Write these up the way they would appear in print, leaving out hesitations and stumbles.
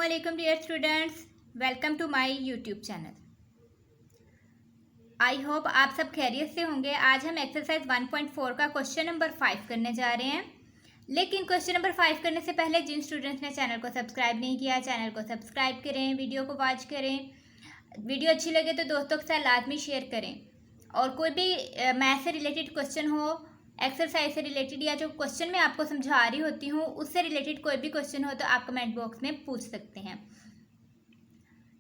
अस्सलामुअलैकुम dear students, welcome to my YouTube channel. I hope आप सब खैरियत से होंगे। आज हम एक्सरसाइज 1.4 का क्वेश्चन नंबर 5 करने जा रहे हैं। लेकिन क्वेश्चन नंबर 5 करने से पहले जिन स्टूडेंट्स ने चैनल को सब्सक्राइब नहीं किया, चैनल को सब्सक्राइब करें, वीडियो को वॉच करें। वीडियो अच्छी लगे तो दोस्तों के साथ लाजमी शेयर करें। और कोई भी मैथ से रिलेटेड क्वेश्चन हो, एक्सरसाइज से रिलेटेड, या जो क्वेश्चन मैं आपको समझा रही होती हूँ उससे रिलेटेड कोई भी क्वेश्चन हो तो आप कमेंट बॉक्स में पूछ सकते हैं।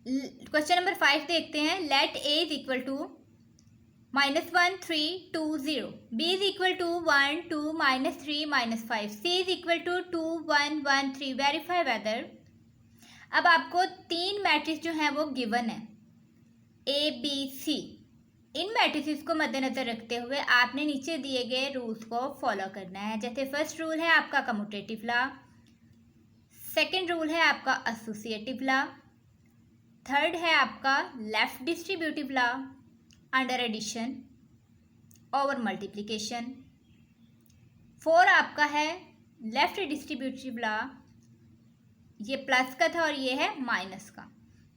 क्वेश्चन नंबर 5 देखते हैं। Let A is equal to -1 3 2 0, B is equal to 1 2 -3 -5, C is equal to 2 1 1 3। Verify whether. अब आपको तीन मैट्रिक्स जो हैं वो गिवन है, A B C. In matrices को मद्देनजर रखते हुए आपने नीचे दिए गए रूल्स को फॉलो करना है। जैसे फर्स्ट रूल है आपका कम्यूटेटिव लॉ, सेकंड रूल है आपका एसोसिएटिव लॉ, थर्ड है आपका left distributive law under addition over multiplication, four आपका है लेफ्ट डिस्ट्रीब्यूटिव लॉ, ये प्लस का था और ये है माइनस का।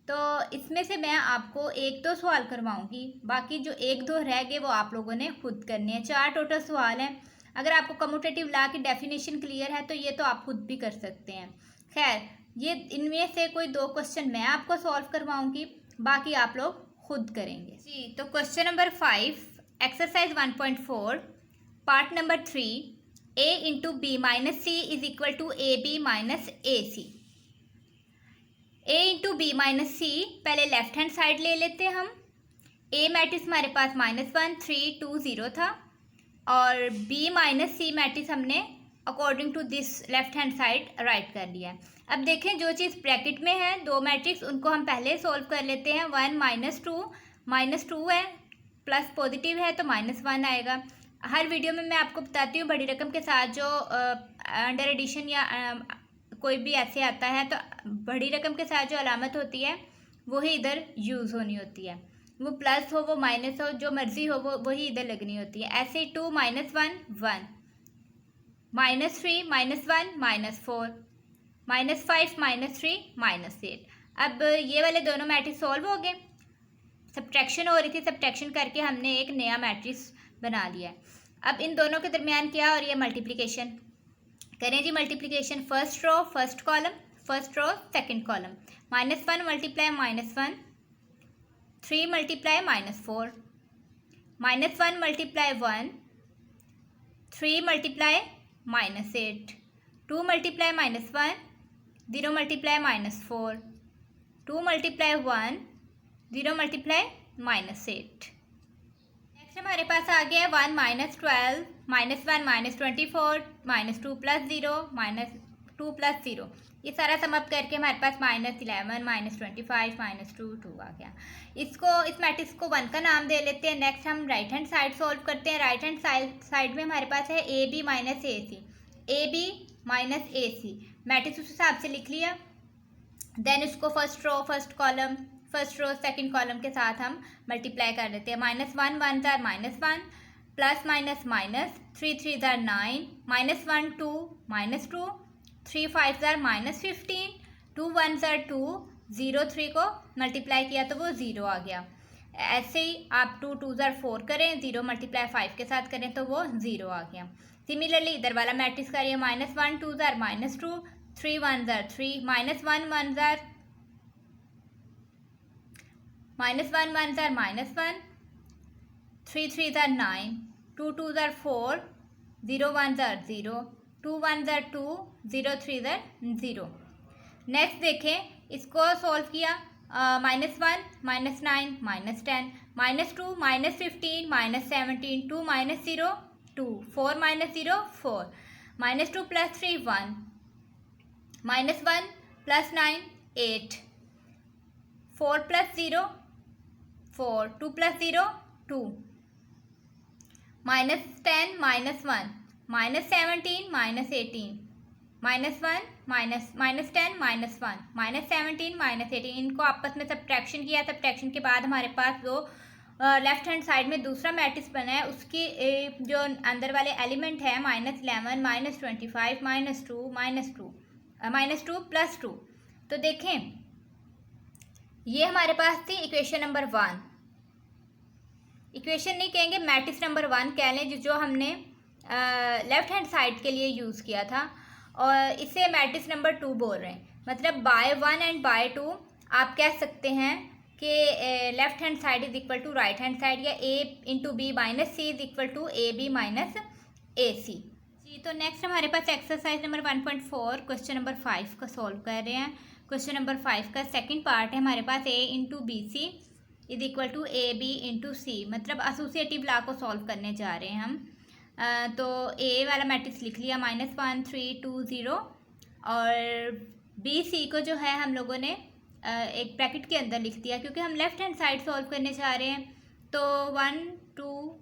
तो इसमें से मैं आपको एक दो सवाल करवाऊंगी, बाकी जो एक दो रह गए वो आप लोगों ने खुद करने हैं। चार टोटल सवाल हैं। अगर आपको कम्यूटेटिव लॉ की डेफिनेशन क्लियर है तो ये तो आप खुद भी कर सकते हैं। खैर, ये इनमें से कोई दो क्वेश्चन मैं आपको सॉल्व करवाऊंगी, बाकी आप लोग खुद करेंगे जी। तो question number 5 exercise 1.4 part number 3, a into B minus C is equal to A B minus A C. a into B minus C, पहले लेफ्ट हैंड साइड ले लेते हैं हम। a मैट्रिक्स हमारे पास -1 3 2 0 था और b माइनस सी मैट्रिक्स हमने according to this left hand side write कर लिया है। अब देखें, जो चीज़ ब्रैकेट में है दो मैट्रिक्स, उनको हम पहले सोल्व कर लेते हैं। 1 -2 है, प्लस पॉजिटिव है तो -1 आएगा। हर वीडियो में मैं आपको बताती हूँ बड़ी रकम के साथ जो अंडर एडिशन या कोई भी ऐसे आता है तो बड़ी रकम के साथ जो अलामत होती है वही इधर यूज़ होनी होती है। वो प्लस हो, वो माइनस हो, जो मर्जी हो वो वही इधर लगनी होती है। ऐसे 2 -1 1, -3 -1 -4, -5 -3 -8। अब ये वाले दोनों मैट्रिक्स सॉल्व हो गए। सब्ट्रैक्शन हो रही थी, सब्ट्रैक्शन करके हमने एक नया मैट्रिक्स बना लिया है। अब इन दोनों के दरमियान क्या और ये मल्टीप्लिकेशन करें जी। Multiplication first row first column, first row second column. -1 multiply -1, 3 multiply -4, -1 multiply 1, 3 multiply -8, 2 multiply -1, 0 multiply -4, 2 multiply 1, 0 multiply -8। हमारे पास आ गया 1 -12, -1 -24, -2 + 0, -2 + 0। ये सारा सम अप करके हमारे पास -11 -25 -2 2 आ गया। इस मैट्रिक्स को 1 का नाम दे लेते हैं। नेक्स्ट हम राइट हैंड साइड सॉल्व करते हैं। राइट हैंड साइड में हमारे पास है A B minus A C, A B minus A C matrix उस हिसाब से लिख लिया। देन उसको first row first column, first row second column के साथ हम मल्टीप्लाई कर लेते हैं। -1 1 जार -1, प्लस माइनस माइनस, 3 3 जार 9, -1 2 -2, 3 5 जार -15, 2 1 जार 2, 0 3 को मल्टीप्लाई किया तो वो 0 आ गया। ऐसे ही आप 2 2 जार 4 करें, 0 मल्टीप्लाई 5 के साथ करें तो वो 0 आ गया। सिमिलरली इधर वाला मैट्रिक्स करिए। -1 2 जार -2, 3 1 जार 3, -1 1 जार -1 1 जार -1, 3 3 जार 9, 2 2 जार 4, 0 1 जार 0, 2 1 जार 2, 0 3 जार 0। नेक्स्ट देखें, इसको सॉल्व किया। -1 -9 -10, -2 -15 -17, 2 -0 2, 4 -0 4, -2 + 3 1, -1 + 9 8, 4 + 0 4, 2 + 0 2, -10 -1, -17 -18, -1 -10 -1 -17 -18। इनको आपस में सब्ट्रैक्शन किया। सब्ट्रैक्शन के बाद हमारे पास जो लेफ्ट हैंड साइड में दूसरा मैट्रिक्स बना है उसकी जो अंदर वाले एलिमेंट है -11 -25 -2 -2 -2 + 2, तो देखें, ये हमारे पास थी इक्वेशन नंबर 1। इक्वेशन नहीं कहेंगे, मैट्रिक्स नंबर 1 कह लें, जो हमने लेफ्ट हैंड साइड के लिए यूज़ किया था, और इसे मैट्रिक्स नंबर 2 बोल रहे हैं। मतलब बाय 1 एंड बाय 2 आप कह सकते हैं कि left hand side is equal to right hand side, या a into B minus C is equal to A B minus A C. जी, तो नेक्स्ट हमारे पास एक्सरसाइज नंबर 1.4 क्वेश्चन नंबर 5 का सॉल्व कर रहे हैं। क्वेश्चन नंबर 5 का सेकंड पार्ट है हमारे पास, a into B C is equal to A B into C, मतलब एसोसिएटिव लॉ को सॉल्व करने जा रहे हैं हम। तो ए वाला मैट्रिक्स लिख लिया -1 3 2 0, और बी सी को जो है हम लोगों ने एक ब्रैकेट के अंदर लिख दिया, क्योंकि हम लेफ्ट हैंड साइड सॉल्व करने जा रहे हैं। तो 1 2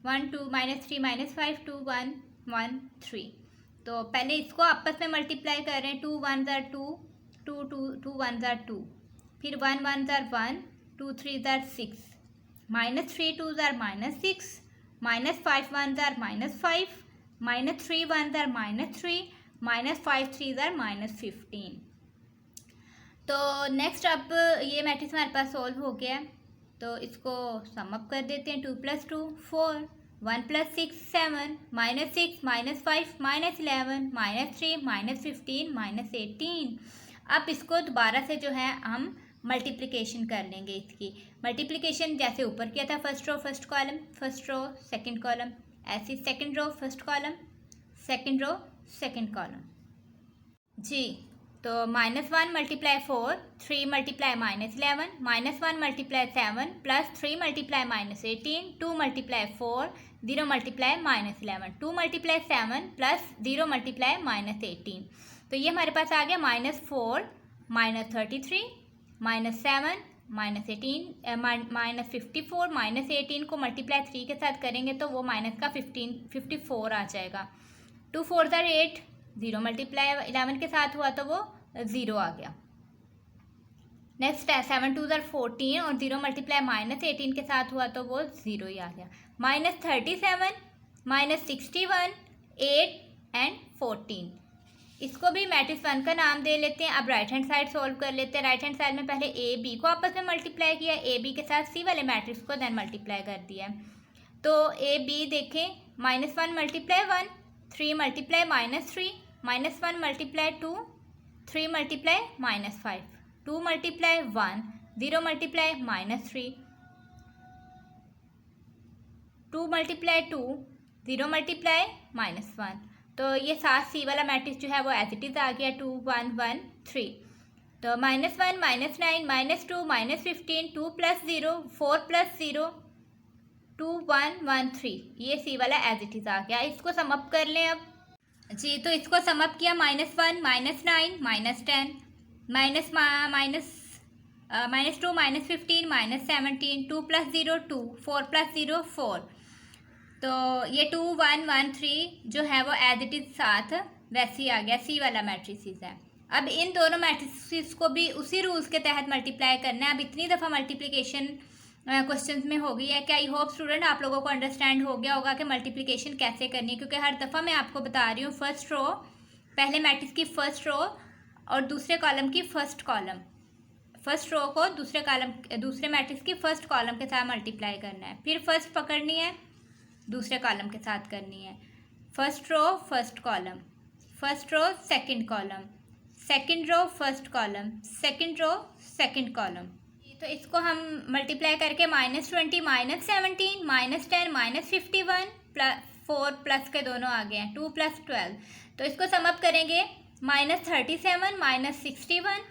-3 -5 2 1 1 3। तो पहले इसको आपस में मल्टीप्लाई कर रहे हैं। 2 1 ज़ार 2 2 2 2 1 ज़ार 2, फिर 1 1 ज़ार 1 2 3 ज़ार 6, -3 2 ज़ार -6, -5 1 ज़ार -5, -3 1 ज़ार -3, -5 3 ज़ार -15। तो नेक्स्ट अब ये मैट्रिक्स हमारे पास सॉल्व हो गया है, तो इसको सम अप कर देते हैं। 2 + 2 4, 1 + 6 7, -6 -5 -11 -3 -15 -18। अब इसको दोबारा से जो है हम मल्टीप्लिकेशन कर लेंगे। इसकी मल्टीप्लिकेशन जैसे ऊपर किया था, first row first column, first row second column, ऐसी second row first column, second row second column. जी, तो -1 × 4 3 × -11 -1 × 7 + 3 × -18 2 × 4 0 × -11 2 × 7 + 0 × -18। तो ये हमारे पास आ गया -4 -33 -7 -18 -54 -18 को मल्टीप्लाई 3 के साथ करेंगे तो वो माइनस का 54 आ जाएगा। 2 4 ज़ार 8, 0 × 11 के साथ हुआ तो वो 0 आ गया। नेक्स्ट है 7 2 ज़ार 14, और 0 × -18 के साथ हुआ तो वो 0 ही आ गया। -37 -61 8 एंड 14। इसको भी मैट्रिक्स 1 का नाम दे लेते हैं। अब राइट हैंड साइड सॉल्व कर लेते हैं। राइट हैंड साइड में पहले ए बी को आपस में मल्टीप्लाई किया, ए बी के साथ सी वाले मैट्रिक्स को देन मल्टीप्लाई कर दिया। तो ए बी देखें, -1 × 1 3 × -3 -3 -1 × 2 3 × -5 2 × 1 0 × -3 2 × 2 0 × -1। तो ये साथ सी वाला मैट्रिक्स जो है वो एज इट इज़ आ गया 2 1 1 3। तो -1 -9 -2 -15 2 + 0 4 + 0 2 1 1 3, ये सी वाला एज इट इज़ आ गया। इसको सम अप कर लें अब। जी, तो इसको सम अप किया, -1 -9 -10 -2 -15 -17 2 + 0 2 4 + 0 4। तो ये 2 1 1 3 जो है वो एज इट इज़ साथ वैसे ही आ गया, सी वाला मैट्रिक्स है। अब इन दोनों मैट्रिक्स को भी उसी रूल्स के तहत मल्टीप्लाई करना है। अब इतनी दफ़ा मल्टीप्लिकेशन क्वेश्चंस में हो गई है कि आई होप स्टूडेंट आप लोगों को अंडरस्टैंड हो गया होगा कि मल्टीप्लिकेशन कैसे करनी है, क्योंकि हर दफ़ा मैं आपको बता रही हूँ फर्स्ट रो, पहले मैट्रिक्स की फर्स्ट रो और दूसरे कॉलम की फर्स्ट कॉलम, फर्स्ट रो को दूसरे मैट्रिक्स की फर्स्ट कॉलम के साथ मल्टीप्लाई करना है, फिर फर्स्ट पकड़नी है दूसरे कॉलम के साथ करनी है, first row first column, first row second column, second row first column, second row second column. तो इसको हम मल्टीप्लाई करके -20 -17 -10 -51 4 प्लस के दोनों आ गए हैं 2 + 12। तो इसको सम अप करेंगे, -37 -61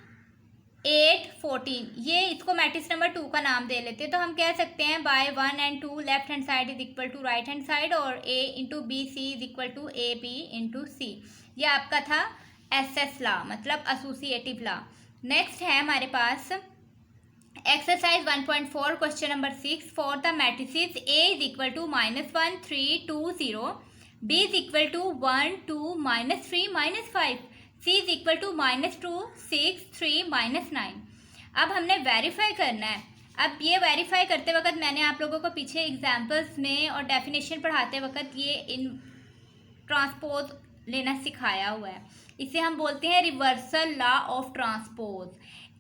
8 14। ये इसको मैट्रिक्स नंबर 2 का नाम दे लेते हैं। तो हम कह सकते हैं by 1 and 2 left hand side is equal to right hand side, और a into B C is equal to A B into C. ये आपका था SS लॉ, मतलब एसोसिएटिव लॉ। नेक्स्ट है हमारे पास exercise 1.4 question number 6 for the matrices A is equal to -1 3 2 0, B is equal to 1 2 -3 -5, C is equal to -2 6 3 -9। अब हमने verify करना है। अब ये वेरीफाई करते वक्त मैंने आप लोगों को पीछे एग्जाम्पल्स में और डेफिनेशन पढ़ाते वक्त ये इन ट्रांसपोज लेना सिखाया हुआ है। इसे हम बोलते हैं reversal law of transpose.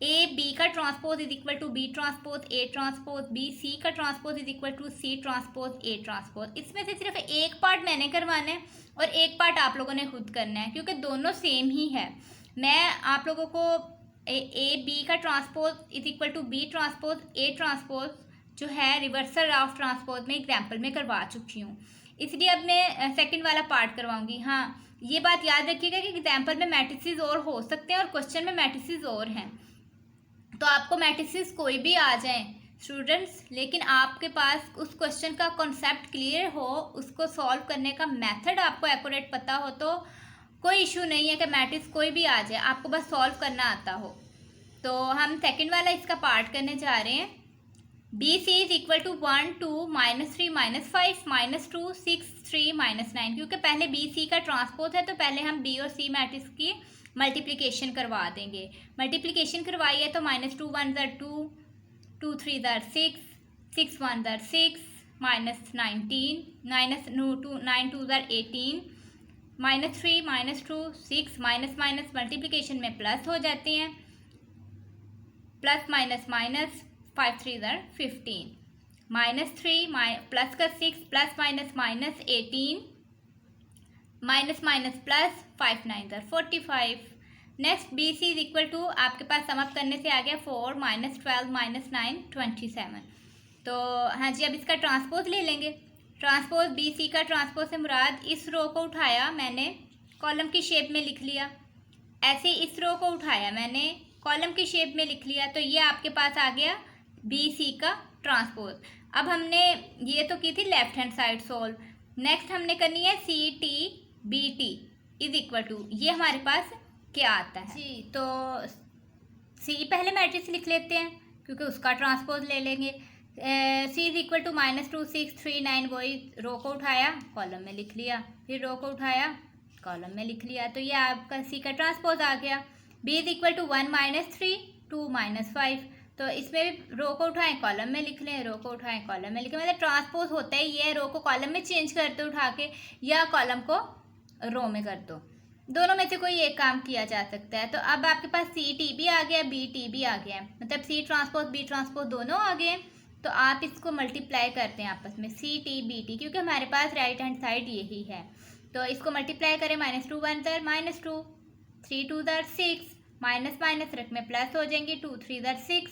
A B का transpose is equal to B transpose A transpose, B C का transpose is equal to C transpose A transpose. इसमें से सिर्फ एक पार्ट मैंने करवाना है और एक पार्ट आप लोगों ने खुद करना है, क्योंकि दोनों सेम ही है। मैं आप लोगों को ए बी का transpose is equal to B transpose A transpose जो है रिवर्सल ऑफ ट्रांसपोज में एग्जाम्पल में करवा चुकी हूँ, इसलिए अब मैं सेकंड वाला पार्ट करवाऊंगी। हाँ, ये बात याद रखिएगा कि एग्जाम्पल में मैट्रिसेस और हो सकते हैं और क्वेश्चन में मैट्रिसेस और हैं। तो आपको मैट्रिसेस कोई भी आ जाए स्टूडेंट्स, लेकिन आपके पास उस क्वेश्चन का कॉन्सेप्ट क्लियर हो, उसको सॉल्व करने का मेथड आपको एक्यूरेट पता हो, तो कोई इशू नहीं है कि मैट्रिक्स कोई भी आ जाए, आपको बस सॉल्व करना आता हो। तो हम सेकंड वाला इसका पार्ट करने जा रहे हैं। B C is equal to 1 2 -3 -5 -2 6 3 -9। क्योंकि पहले बी सी का ट्रांसपोज है तो पहले हम बी और सी मैट्रिक्स की मल्टीप्लिकेशन करवा देंगे। मल्टीप्लिकेशन करवाई है तो -2 1 2 2 3 6 6 1 6 -19 -9 2 18 -3 -2 6 माइनस माइनस मल्टीप्लिकेशन में प्लस हो जाते हैं, प्लस माइनस माइनस 5 3 15 -3 प्लस का 6 plus minus minus 18 minus minus plus 5 9 45। Next B C is equal to आपके पास समअप करने से आ गया 4 -12 -9 27। तो हाँ जी, अब इसका ट्रांसपोज ले लेंगे। ट्रांसपोज बी सी का ट्रांसपोज से मुराद इस रो को उठाया मैंने, कॉलम की शेप में लिख लिया। ऐसे इस रो को उठाया मैंने, कॉलम की शेप में लिख लिया। तो ये आपके पास आ गया बी सी का ट्रांसपोज। अब हमने ये तो की थी left hand side solve. Next हमने करनी है C T B T is equal to, ये हमारे पास क्या आता है जी। तो सी पहले मैट्रिक्स लिख लेते हैं क्योंकि उसका ट्रांसपोज ले लेंगे। सी इज इक्वल टू -2 6 3 9, वही रो को उठाया कॉलम में लिख लिया, फिर रो को उठाया कॉलम में लिख लिया। तो ये आपका सी का ट्रांसपोज आ गया। बी इज इक्वल टू 1 -3 2 -5, तो इसमें भी रो को उठाएं कॉलम में लिख लें, रो को उठाएं कॉलम में लिखें। मतलब ट्रांसपोज होता है ये, रो को कॉलम में चेंज कर दो उठा के, या कॉलम को रो में कर दो, दोनों में से कोई एक काम किया जा सकता है। तो अब आपके पास सी टी भी आ गया, बी टी भी आ गया, मतलब सी ट्रांसपोज बी ट्रांसपोज दोनों आ गए। तो आप इसको मल्टीप्लाई करते हैं आपस में, सी टी बी टी, क्योंकि हमारे पास राइट हैंड साइड यही है। तो इसको मल्टीप्लाई करें, -2 1 -2 3 2 6, माइनस माइनस रख में प्लस हो जाएंगे, 2 3 6,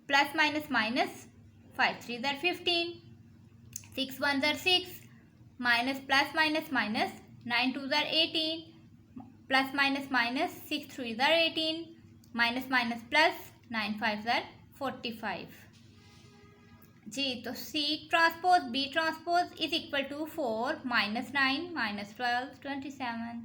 plus minus minus 5 3 15, 6 1 6, minus plus minus minus 9 2 18, plus minus minus 6 3 18, minus minus plus 9 5 45 जी। तो C transpose B transpose is equal to 4 -9 -12 27।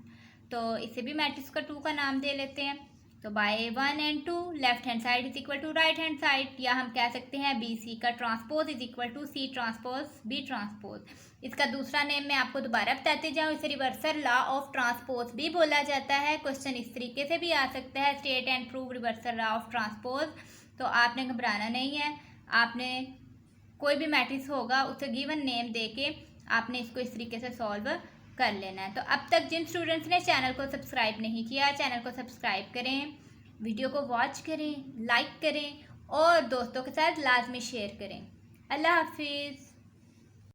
तो इसे भी मैट्रिक्स का 2 का नाम दे लेते हैं। तो by 1 and 2 left hand side is equal to right hand side, या हम कह सकते हैं बी सी का transpose is equal to C transpose B transpose. इसका दूसरा नेम मैं आपको दोबारा बताते जाऊँ, इसे रिवर्सल लॉ ऑफ ट्रांसपोज भी बोला जाता है। क्वेश्चन इस तरीके से भी आ सकता है, state and prove reversal law of transpose. तो आपने घबराना नहीं है, आपने कोई भी मैट्रिक्स होगा उसे गिवन नेम दे के आपने इसको इस तरीके से सॉल्व कर लेना है। तो अब तक जिन स्टूडेंट्स ने चैनल को सब्सक्राइब नहीं किया, चैनल को सब्सक्राइब करें, वीडियो को वॉच करें, लाइक करें और दोस्तों के साथ लाजमी शेयर करें। अल्लाह हाफिज़।